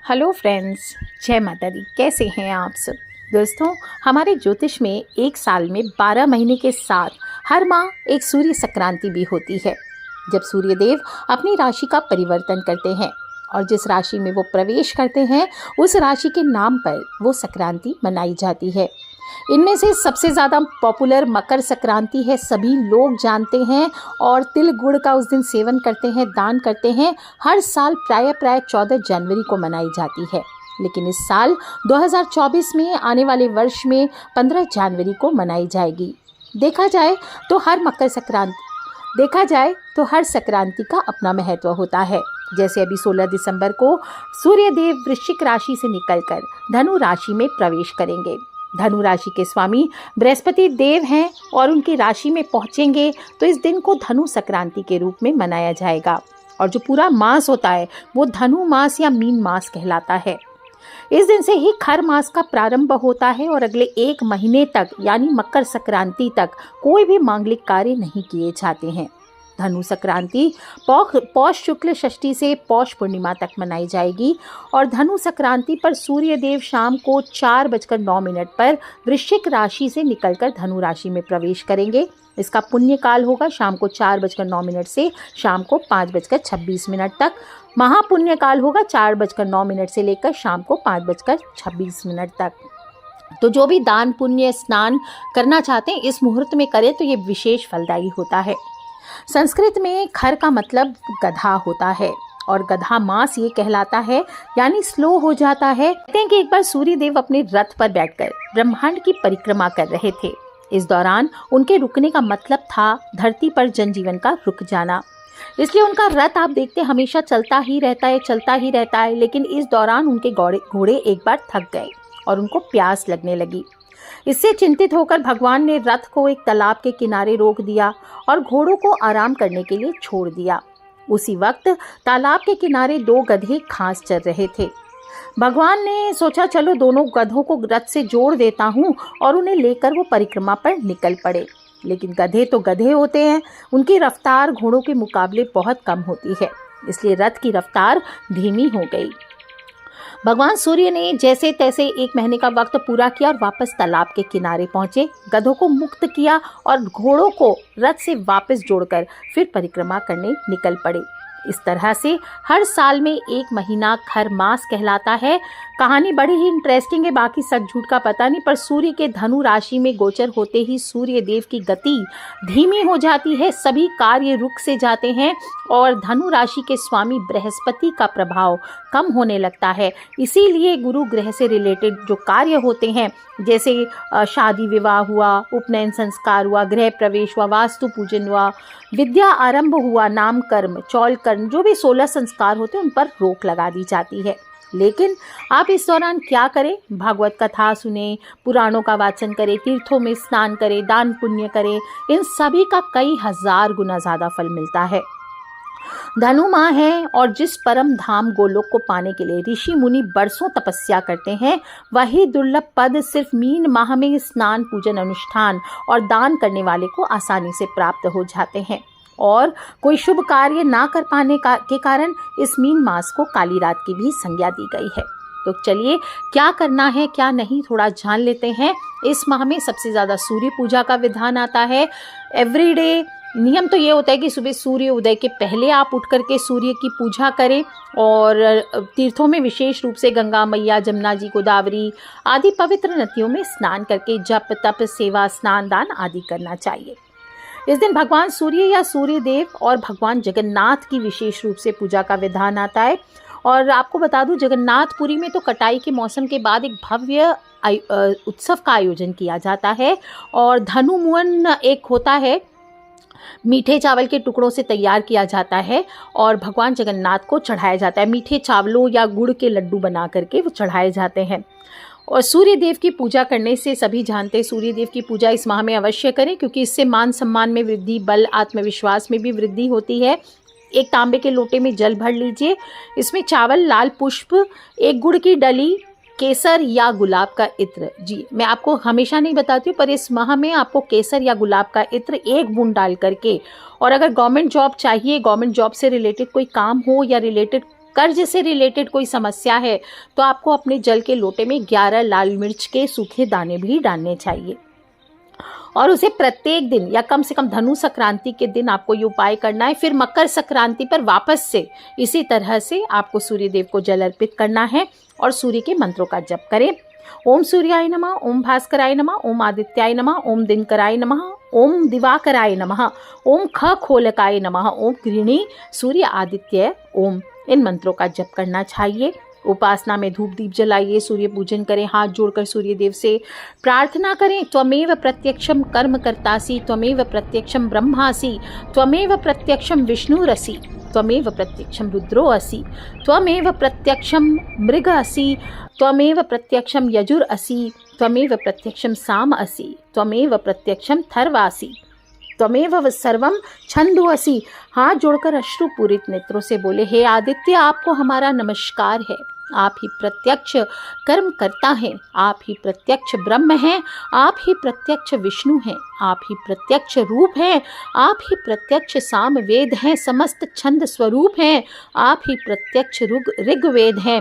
Hello friends, जय माता दी। कैसे हैं आप सब दोस्तों। हमारे ज्योतिष में एक साल में 12 महीने के साथ हर माह एक सूर्य संक्रांति भी होती है, जब सूर्यदेव अपनी राशि का परिवर्तन करते हैं और जिस राशि में वो प्रवेश करते हैं उस राशि के नाम पर वो संक्रांति मनाई जाती है। इनमें से सबसे ज़्यादा पॉपुलर मकर संक्रांति है, सभी लोग जानते हैं और तिल गुड़ का उस दिन सेवन करते हैं, दान करते हैं। हर साल प्राय 14 जनवरी को मनाई जाती है, लेकिन इस साल 2024 में आने वाले वर्ष में 15 जनवरी को मनाई जाएगी। देखा जाए तो हर संक्रांति का अपना महत्व होता है। जैसे अभी 16 दिसंबर को सूर्यदेव वृश्चिक राशि से निकलकर धनु राशि में प्रवेश करेंगे। धनु राशि के स्वामी बृहस्पति देव हैं और उनकी राशि में पहुंचेंगे, तो इस दिन को धनु संक्रांति के रूप में मनाया जाएगा। और जो पूरा मास होता है वो धनु मास या मीन मास कहलाता है। इस दिन से ही खर मास का प्रारंभ होता है और अगले 1 महीने तक यानी मकर संक्रांति तक कोई भी मांगलिक कार्य नहीं किए जाते हैं। धनु संक्रांति पौष शुक्ल षष्ठी से पौष पूर्णिमा तक मनाई जाएगी और धनु संक्रांति पर सूर्यदेव शाम को 4:09 पर वृश्चिक राशि से निकलकर धनु राशि में प्रवेश करेंगे। इसका पुण्य काल होगा शाम को 4:09 से शाम को 5:26 तक। महापुण्य काल होगा 4:09 से लेकर शाम को 5:26 तक। तो जो भी दान पुण्य स्नान करना चाहते हैं इस मुहूर्त में करें तो ये विशेष फलदायी होता है। संस्कृत में खर का मतलब गधा होता है और गधा मास ये कहलाता है, यानी स्लो हो जाता है। कहते हैं कि एक बार सूर्यदेव अपने रथ पर बैठकर ब्रह्मांड की परिक्रमा कर रहे थे। इस दौरान उनके रुकने का मतलब था धरती पर जनजीवन का रुक जाना। इसलिए उनका रथ आप देखते हमेशा चलता ही रहता है, लेकिन इस दौरान उनके घोड़े एक बार थक गए और उनको प्यास लगने लगी। इससे चिंतित होकर भगवान ने रथ को एक तालाब के किनारे रोक दिया और घोड़ों को आराम करने के लिए छोड़ दिया। उसी वक्त तालाब के किनारे 2 गधे घास चर रहे थे। भगवान ने सोचा चलो दोनों गधों को रथ से जोड़ देता हूँ और उन्हें लेकर वो परिक्रमा पर निकल पड़े। लेकिन गधे तो गधे होते हैं, उनकी रफ्तार घोड़ों के मुकाबले बहुत कम होती है, इसलिए रथ की रफ्तार धीमी हो गई। भगवान सूर्य ने जैसे तैसे 1 महीने का वक्त पूरा किया और वापस तालाब के किनारे पहुंचे, गधों को मुक्त किया और घोड़ों को रथ से वापस जोड़कर फिर परिक्रमा करने निकल पड़े। इस तरह से हर साल में 1 महीना खर मास कहलाता है। कहानी बड़ी ही इंटरेस्टिंग है, बाकी सच झूठ का पता नहीं, पर सूर्य के धनु राशि में गोचर होते ही सूर्य देव की गति धीमी हो जाती है, सभी कार्य रुक से जाते हैं और धनु राशि के स्वामी बृहस्पति का प्रभाव कम होने लगता है। इसीलिए गुरु ग्रह से रिलेटेड जो कार्य होते हैं, जैसे शादी विवाह हुआ, उपनयन संस्कार हुआ, गृह प्रवेश हुआ, वास्तु पूजन हुआ, विद्या आरंभ हुआ, नामकर्म, चौल कर्म, जो भी 16 संस्कार होते हैं उन पर रोक लगा दी जाती है। लेकिन आप इस दौरान क्या करें? भागवत कथा सुने, पुराणों का वाचन करें, तीर्थों में स्नान करें, दान पुण्य करें। इन सभी का कई हजार गुना ज़्यादा फल मिलता है। धनु माह है और जिस परम धाम गोलोक को पाने के लिए ऋषि मुनि बरसों तपस्या करते हैं, वही दुर्लभ पद सिर्फ मीन माह में स्नान पूजन अनुष्ठान और दान करने वाले को आसानी से प्राप्त हो जाते हैं। और कोई शुभ कार्य ना कर पाने के कारण इस मीन मास को काली रात की भी संज्ञा दी गई है। तो चलिए क्या करना है क्या नहीं थोड़ा जान लेते हैं। इस माह में सबसे ज़्यादा सूर्य पूजा का विधान आता है। एवरीडे नियम तो ये होता है कि सुबह सूर्य उदय के पहले आप उठ करके सूर्य की पूजा करें और तीर्थों में विशेष रूप से गंगा मैया, जमुना जी, गोदावरी आदि पवित्र नदियों में स्नान करके जप तप सेवा स्नान दान आदि करना चाहिए। इस दिन भगवान सूर्य या सूर्य देव और भगवान जगन्नाथ की विशेष रूप से पूजा का विधान आता है। और आपको बता दूं, जगन्नाथपुरी में तो कटाई के मौसम के बाद एक भव्य उत्सव का आयोजन किया जाता है और धनुमुवन एक होता है, मीठे चावल के टुकड़ों से तैयार किया जाता है और भगवान जगन्नाथ को चढ़ाया जाता है। मीठे चावलों या गुड़ के लड्डू बना करके वो चढ़ाए जाते हैं। और सूर्य देव की पूजा करने से सभी जानते हैं, सूर्य देव की पूजा इस माह में अवश्य करें, क्योंकि इससे मान सम्मान में वृद्धि, बल आत्मविश्वास में भी वृद्धि होती है। एक तांबे के लोटे में जल भर लीजिए, इसमें चावल, लाल पुष्प, 1 गुड़ की डली, केसर या गुलाब का इत्र, जी मैं आपको हमेशा नहीं बताती हूँ पर इस माह में आपको केसर या गुलाब का इत्र 1 बूंद डाल करके, और अगर गवर्नमेंट जॉब चाहिए, गवर्नमेंट जॉब से रिलेटेड कोई काम हो या रिलेटेड कर्ज से रिलेटेड कोई समस्या है तो आपको अपने जल के लोटे में 11 लाल मिर्च के सूखे दाने भी डालने चाहिए और उसे प्रत्येक दिन या कम से कम धनु संक्रांति के दिन आपको ये उपाय करना है। फिर मकर संक्रांति पर वापस से इसी तरह से आपको सूर्य देव को जल अर्पित करना है और सूर्य के मंत्रों का जप करें। ओम सूर्याय नमः, ओम भास्कराय नमः, ओम आदित्याय नमः, ओम दिनकराय नमः, ओम दिवाकराय नमः, ओम खगोलकाय नमः, ओम गृणी सूर्य आदित्य ओम, इन मंत्रों का जप करना चाहिए। उपासना में धूप दीप जलाइए, सूर्य पूजन करें, हाथ जोड़कर सूर्य देव से प्रार्थना करें। त्वमेव प्रत्यक्षम कर्म कर्तासि, त्वमेव प्रत्यक्षम ब्रह्मासि, त्वमेव प्रत्यक्षम विष्णुरसि, त्वमेव प्रत्यक्षम रुद्रो असि, त्वमेव प्रत्यक्षम मृग असि, त्वमेव प्रत्यक्षम यजुर असि, त्वमेव प्रत्यक्षम साम असि, त्वमेव प्रत्यक्षम थर्वासि, त्वमेव सर्वम छंदो असि। हाथ जोड़कर अश्रुपूरित नेत्रों से बोले, हे आदित्य, आपको हमारा नमस्कार है। आप ही प्रत्यक्ष कर्म करता हैं, आप ही प्रत्यक्ष ब्रह्म हैं, आप ही प्रत्यक्ष विष्णु हैं, आप ही प्रत्यक्ष रूप हैं, आप ही प्रत्यक्ष साम वेद हैं, समस्त छंद स्वरूप हैं, आप ही प्रत्यक्ष ऋग्वेद हैं,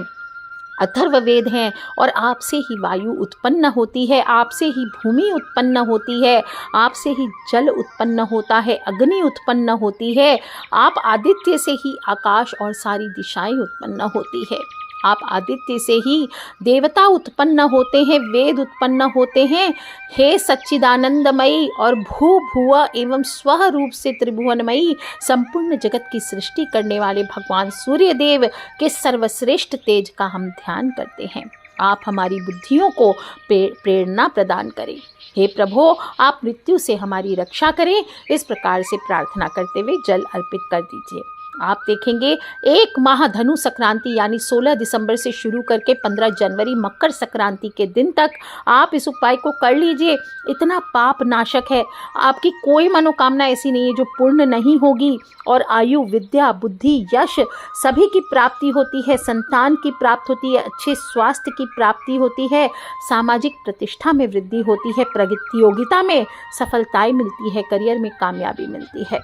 अथर्ववेद हैं और आपसे ही वायु उत्पन्न होती है, आपसे ही भूमि उत्पन्न होती है, आपसे ही जल उत्पन्न होता है, अग्नि उत्पन्न होती है, आप आदित्य से ही आकाश और सारी दिशाएं उत्पन्न होती है, आप आदित्य से ही देवता उत्पन्न होते हैं, वेद उत्पन्न होते हैं। हे सच्चिदानंदमयी और भू भुव एवं स्व रूप से त्रिभुवनमयी संपूर्ण जगत की सृष्टि करने वाले भगवान सूर्य देव के सर्वश्रेष्ठ तेज का हम ध्यान करते हैं। आप हमारी बुद्धियों को प्रेरणा प्रदान करें। हे प्रभु, आप मृत्यु से हमारी रक्षा करें। इस प्रकार से प्रार्थना करते हुए जल अर्पित कर दीजिए। आप देखेंगे एक माह धनु संक्रांति यानी 16 दिसंबर से शुरू करके 15 जनवरी मकर संक्रांति के दिन तक आप इस उपाय को कर लीजिए। इतना पाप नाशक है, आपकी कोई मनोकामना ऐसी नहीं है जो पूर्ण नहीं होगी और आयु, विद्या, बुद्धि, यश सभी की प्राप्ति होती है, संतान की प्राप्ति होती है, अच्छे स्वास्थ्य की प्राप्ति होती है, सामाजिक प्रतिष्ठा में वृद्धि होती है, प्रतियोगिता में सफलताएं मिलती है, करियर में कामयाबी मिलती है।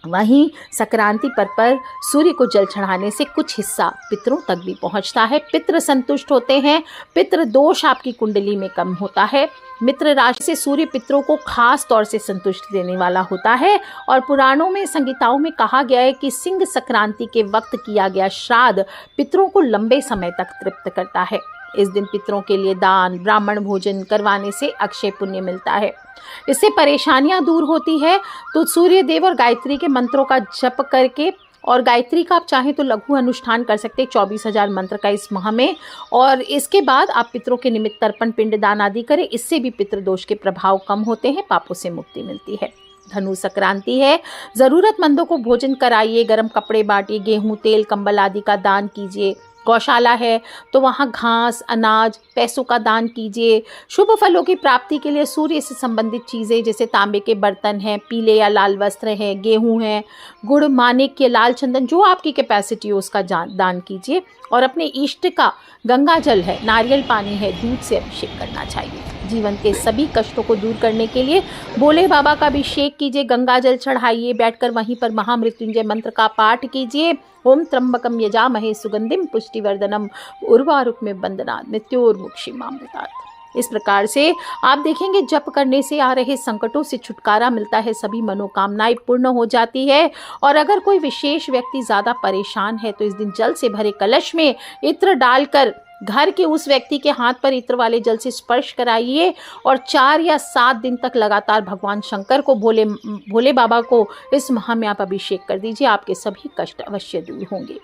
वहीं संक्रांति पर सूर्य को जल चढ़ाने से कुछ हिस्सा पितरों तक भी पहुंचता है, पितृ संतुष्ट होते हैं, पितृ दोष आपकी कुंडली में कम होता है। मित्र राशि से सूर्य पितरों को खास तौर से संतुष्टि देने वाला होता है और पुराणों में, संगीताओं में कहा गया है कि सिंह संक्रांति के वक्त किया गया श्राद्ध पितरों को लंबे समय तक तृप्त करता है। इस दिन पितरों के लिए दान, ब्राह्मण भोजन करवाने से अक्षय पुण्य मिलता है, इससे परेशानियां दूर होती है। तो सूर्य देव और गायत्री के मंत्रों का जप करके, और गायत्री का आप चाहें तो लघु अनुष्ठान कर सकते हैं 24,000 मंत्र का इस माह में, और इसके बाद आप पितरों के निमित्त तर्पण, पिंड दान आदि करें। इससे भी पितृदोष के प्रभाव कम होते हैं, पापों से मुक्ति मिलती है। धनु संक्रांति है, जरूरतमंदों को भोजन कराइए, गर्म कपड़े बांटिए, गेहूं, तेल, कंबल आदि का दान कीजिए। गौशाला है तो वहाँ घास, अनाज, पैसों का दान कीजिए। शुभ फलों की प्राप्ति के लिए सूर्य से संबंधित चीज़ें जैसे तांबे के बर्तन हैं, पीले या लाल वस्त्र हैं, गेहूं है, गुड़, मानिक या लाल चंदन, जो आपकी कैपेसिटी हो उसका दान कीजिए। और अपने इष्ट का गंगा जल है, नारियल पानी है, दूध से अभिषेक करना चाहिए। जीवन के सभी कष्टों को दूर करने के लिए भोले बाबा का अभिषेक कीजिए, गंगा जल चढ़ाइए, बैठकर वहीं पर महामृत्युंजय मंत्र का पाठ कीजिए। ओम त्र्यंबकम यजामहे सुगंधिम पुष्टिवर्धनम उर्वारुकमिव बंधनात् मृत्योर्मुक्षीमामृतात्। इस प्रकार से आप देखेंगे जप करने से आ रहे संकटों से छुटकारा मिलता है, सभी मनोकामनाएं पूर्ण हो जाती है। और अगर कोई विशेष व्यक्ति ज़्यादा परेशान है तो इस दिन जल से भरे कलश में इत्र डालकर घर के उस व्यक्ति के हाथ पर इत्र वाले जल से स्पर्श कराइए और 4 या 7 दिन तक लगातार भगवान शंकर को, भोले बाबा को इस माह में आप अभिषेक कर दीजिए। आपके सभी कष्ट अवश्य दूर होंगे।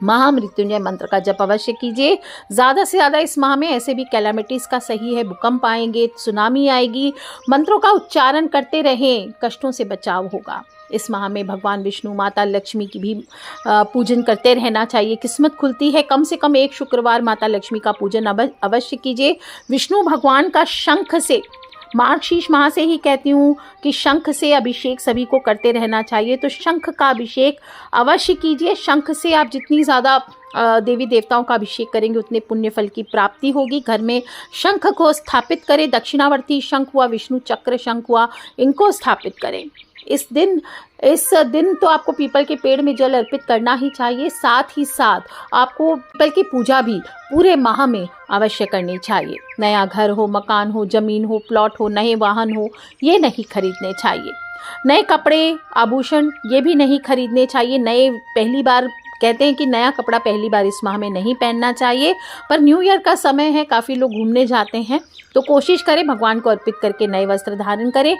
महामृत्युंजय मंत्र का जप अवश्य कीजिए। ज़्यादा से ज़्यादा इस माह में ऐसे भी कैलामिटीज़ का सही है, भूकंप आएंगे, सुनामी आएगी। मंत्रों का उच्चारण करते रहें, कष्टों से बचाव होगा। इस माह में भगवान विष्णु, माता लक्ष्मी की भी पूजन करते रहना चाहिए। किस्मत खुलती है। कम से कम एक शुक्रवार माता लक्ष्मी का पूजन अवश्य कीजिए। विष्णु भगवान का शंख से, मार्गशीर्ष माह से ही कहती हूँ कि शंख से अभिषेक सभी को करते रहना चाहिए, तो शंख का अभिषेक अवश्य कीजिए। शंख से आप जितनी ज़्यादा देवी देवताओं का अभिषेक करेंगे उतने पुण्य फल की प्राप्ति होगी। घर में शंख को स्थापित करें, दक्षिणावर्ती शंख हुआ, विष्णु चक्र शंख हुआ, इनको स्थापित करें। इस दिन तो आपको पीपल के पेड़ में जल अर्पित करना ही चाहिए। साथ ही साथ आपको पीपल की पूजा भी पूरे माह में अवश्य करनी चाहिए। नया घर हो, मकान हो, ज़मीन हो, प्लॉट हो, नए वाहन हो, ये नहीं खरीदने चाहिए। नए कपड़े, आभूषण ये भी नहीं खरीदने चाहिए। पहली बार कहते हैं कि नया कपड़ा पहली बार इस माह में नहीं पहनना चाहिए, पर न्यू ईयर का समय है, काफ़ी लोग घूमने जाते हैं, तो कोशिश करें भगवान को अर्पित करके नए वस्त्र धारण करें।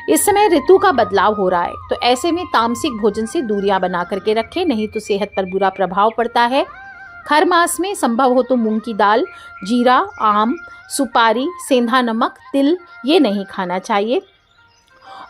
इस समय ऋतु का बदलाव हो रहा है, तो ऐसे में तामसिक भोजन से दूरियां बना करके रखें, नहीं तो सेहत पर बुरा प्रभाव पड़ता है। खर मास में संभव हो तो मूंग की दाल, जीरा, आम, सुपारी, सेंधा नमक, तिल ये नहीं खाना चाहिए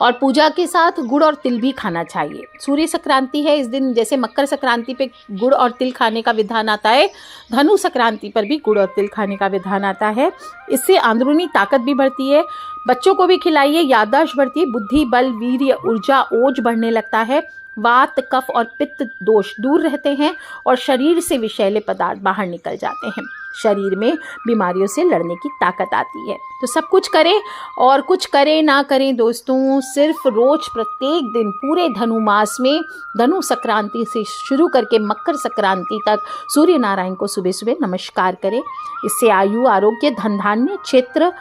और पूजा के साथ गुड़ और तिल भी खाना चाहिए। सूर्य संक्रांति है इस दिन, जैसे मकर संक्रांति पे गुड़ और तिल खाने का विधान आता है, धनु संक्रांति पर भी गुड़ और तिल खाने का विधान आता है। इससे अंदरूनी ताकत भी बढ़ती है, बच्चों को भी खिलाइए, याददाश्त बढ़ती है, बुद्धि, बल, वीर्य, ऊर्जा, ओज बढ़ने लगता है, वात, कफ और पित्त दोष दूर रहते हैं और शरीर से विषैले पदार्थ बाहर निकल जाते हैं। शरीर में बीमारियों से लड़ने की ताकत आती है। तो सब कुछ करें और कुछ करें ना करें दोस्तों, सिर्फ रोज प्रत्येक दिन पूरे धनु मास में धनु संक्रांति से शुरू करके मकर संक्रांति तक सूर्य नारायण को सुबह सुबह नमस्कार करें। इससे आयु, आरोग्य, धन धान्य, क्षेत्र,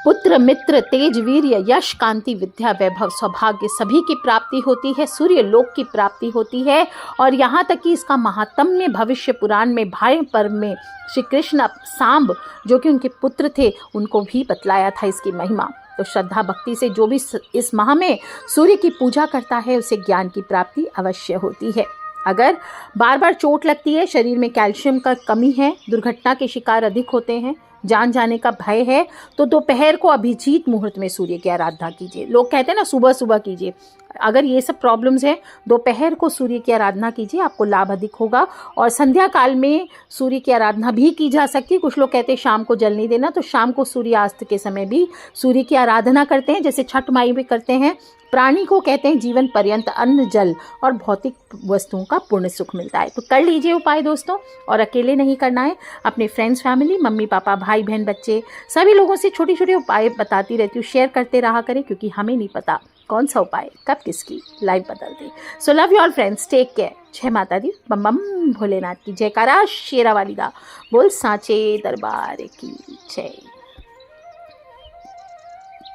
पुत्र, मित्र, तेज, वीर्य, यश, कांति, विद्या, वैभव, सौभाग्य सभी की प्राप्ति होती है, सूर्य लोक की प्राप्ति होती है। और यहाँ तक कि इसका महात्म्य भविष्य पुराण में भाई पर्व में श्री कृष्ण सांब जो कि उनके पुत्र थे उनको भी बतलाया था इसकी महिमा। तो श्रद्धा भक्ति से जो भी इस माह में सूर्य की पूजा करता है उसे ज्ञान की प्राप्ति अवश्य होती है। अगर बार बार चोट लगती है, शरीर में कैल्शियम का कमी है, दुर्घटना के शिकार अधिक होते हैं, जान जाने का भय है, तो दोपहर को अभिजीत मुहूर्त में सूर्य की आराधना कीजिए। लोग कहते हैं ना सुबह सुबह कीजिए, अगर ये सब प्रॉब्लम्स हैं दोपहर को सूर्य की आराधना कीजिए, आपको लाभ अधिक होगा। और संध्या काल में सूर्य की आराधना भी की जा सकती है। कुछ लोग कहते हैं शाम को जल नहीं देना, तो शाम को सूर्यास्त के समय भी सूर्य की आराधना करते हैं, जैसे छठ माई भी करते हैं। प्राणी को कहते हैं जीवन पर्यंत अन्न, जल और भौतिक वस्तुओं का पूर्ण सुख मिलता है। तो कर लीजिए उपाय दोस्तों, और अकेले नहीं करना है, अपने फ्रेंड्स, फैमिली, मम्मी पापा, भाई बहन, बच्चे सभी लोगों से छोटे छोटे उपाय बताती रहती हूँ, शेयर करते रहा करें, क्योंकि हमें नहीं पता कौन सा उपाय कब किसकी लाइफ बदल दे। So love you all friends, take care. जय माता दी, बम बम भोलेनाथ की जयकारा, शेरा वाली दा बोल, सांचे दरबार की जय।